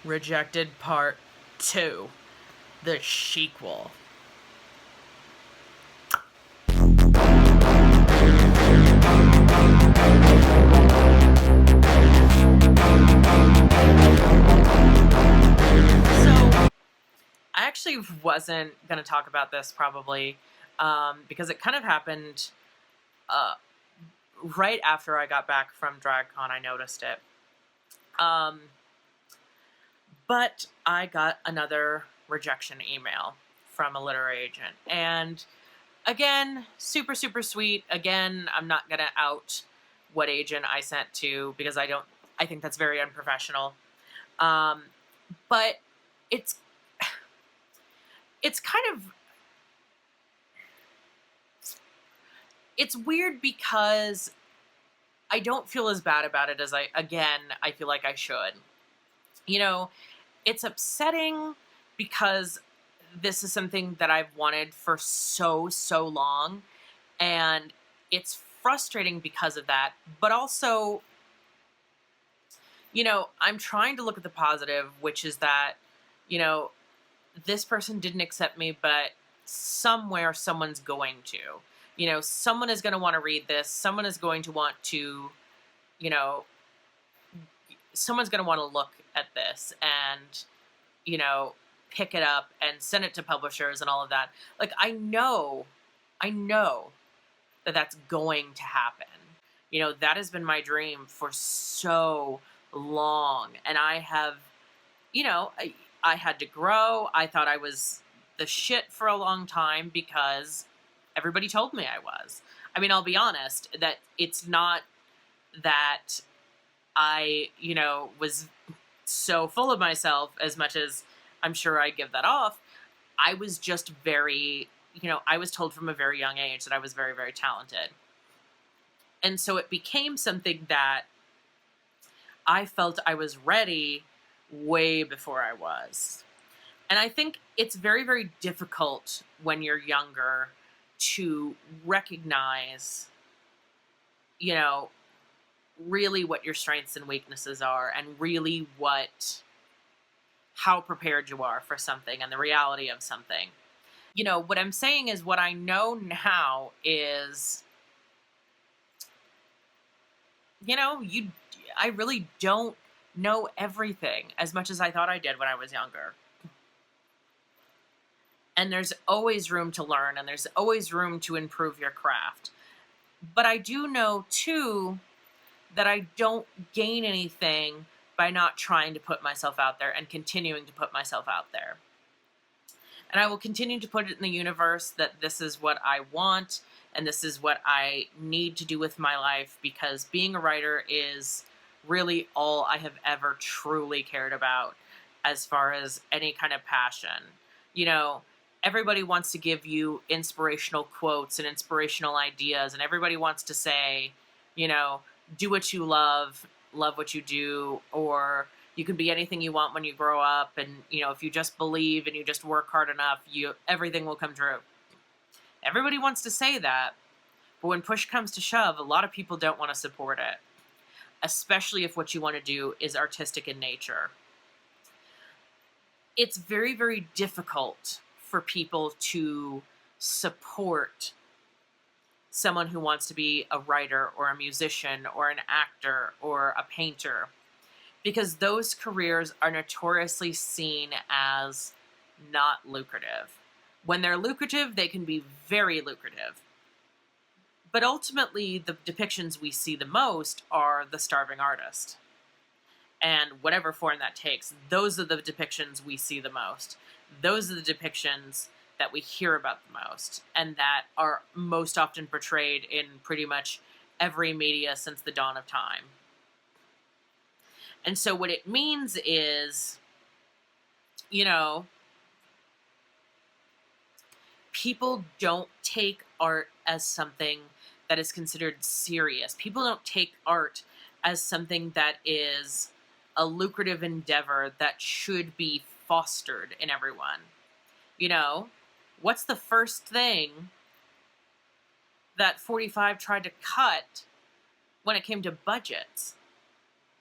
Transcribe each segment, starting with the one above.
Rejected Part 2, the She-quel. I actually wasn't going to talk about this probably because it kind of happened right after I got back from DragCon. I noticed it. But I got another rejection email from a literary agent. And again, super, super sweet. Again, I'm not going to out what agent I sent to because I think that's very unprofessional. But it's kind of, it's weird because I don't feel as bad about it as I feel like I should. You know, it's upsetting because this is something that I've wanted for so long, and it's frustrating because of that, but also, I'm trying to look at the positive, which is that, this person didn't accept me, but somewhere someone's going to. Someone is going to want to read this. Someone is going to want to, someone's going to want to look at this and, pick it up and send it to publishers and all of that. Like, I know that that's going to happen. That has been my dream for so long. And I have, I had to grow. I thought I was the shit for a long time because everybody told me I was. I mean, I'll be honest, that it's not that I, was so full of myself as much as I'm sure I give that off. I was just very, I was told from a very young age that I was very, very talented. And so it became something that I felt I was ready way before I was. And I think it's very, very difficult when you're younger to recognize, really what your strengths and weaknesses are, and really how prepared you are for something and the reality of something. What I'm saying is, what I know now is, I really don't know everything as much as I thought I did when I was younger. And there's always room to learn, and there's always room to improve your craft. But I do know, too, that I don't gain anything by not trying to put myself out there and continuing to put myself out there. And I will continue to put it in the universe that this is what I want and this is what I need to do with my life, because being a writer is really all I have ever truly cared about as far as any kind of passion. Everybody wants to give you inspirational quotes and inspirational ideas, and everybody wants to say, do what you love what you do, or you can be anything you want when you grow up, and if you just believe and you just work hard enough, everything will come true. Everybody wants to say that, but when push comes to shove, a lot of people don't want to support it, especially if what you want to do is artistic in nature. It's very, very difficult for people to support someone who wants to be a writer or a musician or an actor or a painter, because those careers are notoriously seen as not lucrative. When they're lucrative, they can be very lucrative. But ultimately, the depictions we see the most are the starving artist. And whatever form that takes, those are the depictions we see the most. Those are the depictions that we hear about the most, and that are most often portrayed in pretty much every media since the dawn of time. And so what it means is, people don't take art as something that is considered serious. People don't take art as something that is a lucrative endeavor that should be fostered in everyone. What's the first thing that 45 tried to cut when it came to budgets?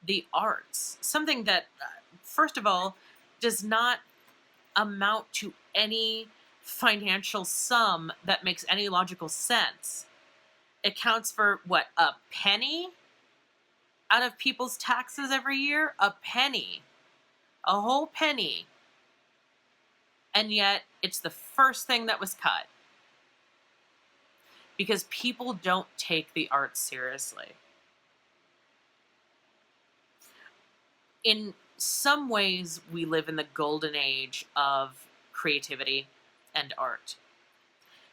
The arts. Something that first of all, does not amount to any financial sum that makes any logical sense. It counts for, what, a penny out of people's taxes every year? A penny. A whole penny. And yet, it's the first thing that was cut. Because people don't take the arts seriously. In some ways, we live in the golden age of creativity and art.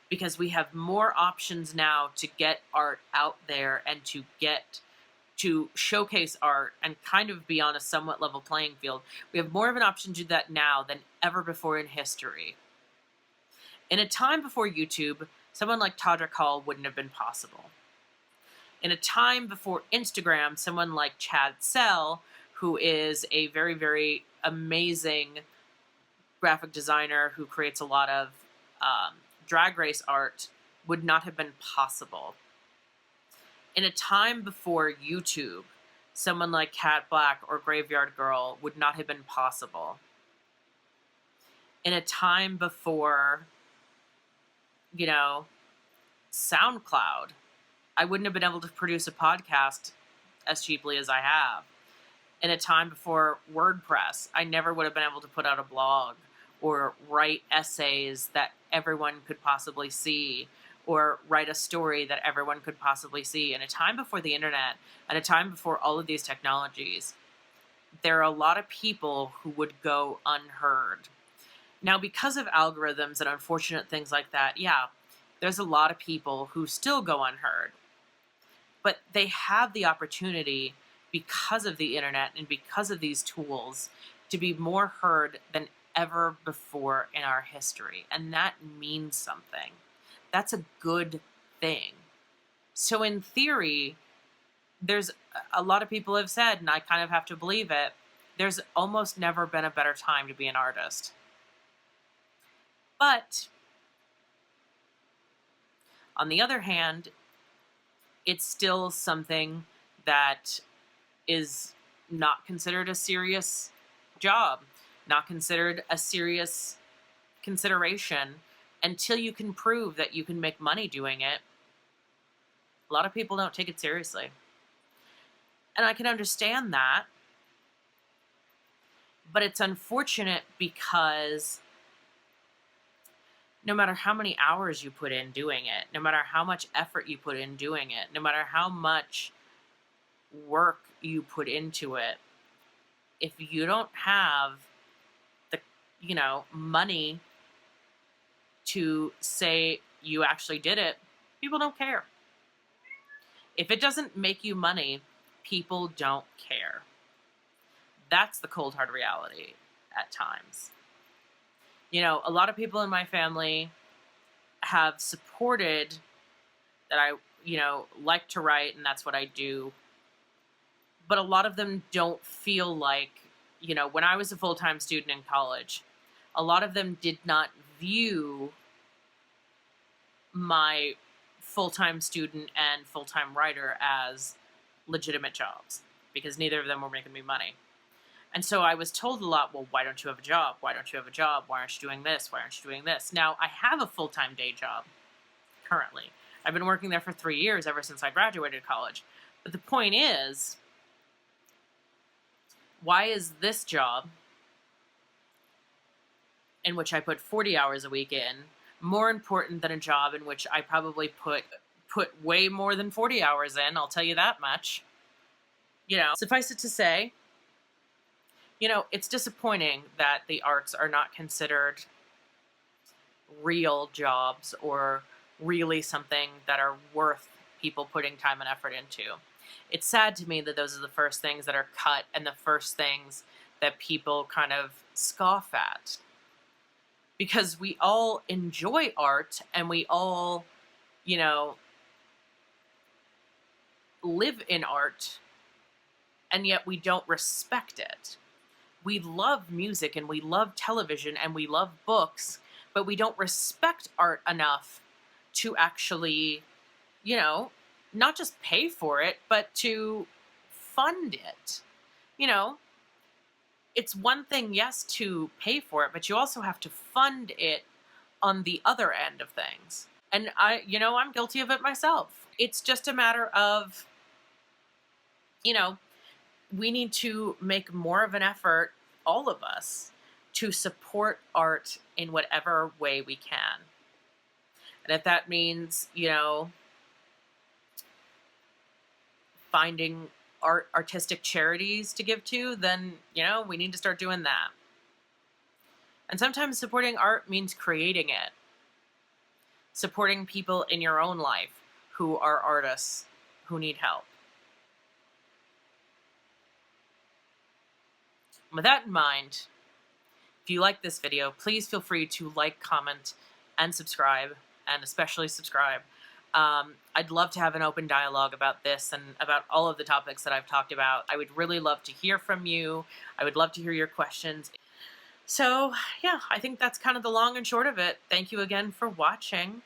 Because we have more options now to get art out there and to showcase art and kind of be on a somewhat level playing field. We have more of an option to do that now than ever before in history. In a time before YouTube, someone like Todrick Hall wouldn't have been possible. In a time before Instagram, someone like Chad Sell, who is a very, very amazing graphic designer who creates a lot of drag race art, would not have been possible. In a time before YouTube, someone like Cat Black or Graveyard Girl would not have been possible. In a time before, SoundCloud, I wouldn't have been able to produce a podcast as cheaply as I have. In a time before WordPress, I never would have been able to put out a blog or write essays that everyone could possibly see, or write a story that everyone could possibly see. In a time before the internet, and a time before all of these technologies, there are a lot of people who would go unheard. Now, because of algorithms and unfortunate things like that, yeah, there's a lot of people who still go unheard. But they have the opportunity, because of the internet and because of these tools, to be more heard than ever before in our history. And that means something. That's a good thing. So in theory, there's a lot of people have said, and I kind of have to believe it, there's almost never been a better time to be an artist. But on the other hand, it's still something that is not considered a serious job, not considered a serious consideration until you can prove that you can make money doing it. A lot of people don't take it seriously. And I can understand that. But it's unfortunate because no matter how many hours you put in doing it, no matter how much effort you put in doing it, no matter how much work you put into it, if you don't have the, money to say you actually did it, people don't care. If it doesn't make you money, people don't care. That's the cold hard reality at times. A lot of people in my family have supported that I, like to write, and that's what I do. But a lot of them don't feel like, when I was a full-time student in college, a lot of them did not view my full-time student and full-time writer as legitimate jobs, because neither of them were making me money. And so I was told a lot, well, why don't you have a job? Why don't you have a job? Why aren't you doing this? Why aren't you doing this? Now, I have a full-time day job currently. I've been working there for 3 years, ever since I graduated college. But the point is, why is this job, in which I put 40 hours a week in, more important than a job in which I probably put way more than 40 hours in? I'll tell you that much. Suffice it to say, it's disappointing that the arts are not considered real jobs or really something that are worth people putting time and effort into. It's sad to me that those are the first things that are cut and the first things that people kind of scoff at. Because we all enjoy art and we all, live in art, and yet we don't respect it. We love music and we love television and we love books, but we don't respect art enough to actually, not just pay for it, but to fund it. it's one thing, yes, to pay for it, but you also have to fund it on the other end of things. And I'm guilty of it myself. It's just a matter of, you know, we need to make more of an effort, all of us, to support art in whatever way we can. And if that means, finding artistic charities to give to, then, we need to start doing that. And sometimes supporting art means creating it. Supporting people in your own life who are artists who need help. With that in mind, if you like this video, please feel free to like, comment, and subscribe, and especially subscribe. I'd love to have an open dialogue about this and about all of the topics that I've talked about. I would really love to hear from you. I would love to hear your questions. So, yeah, I think that's kind of the long and short of it. Thank you again for watching.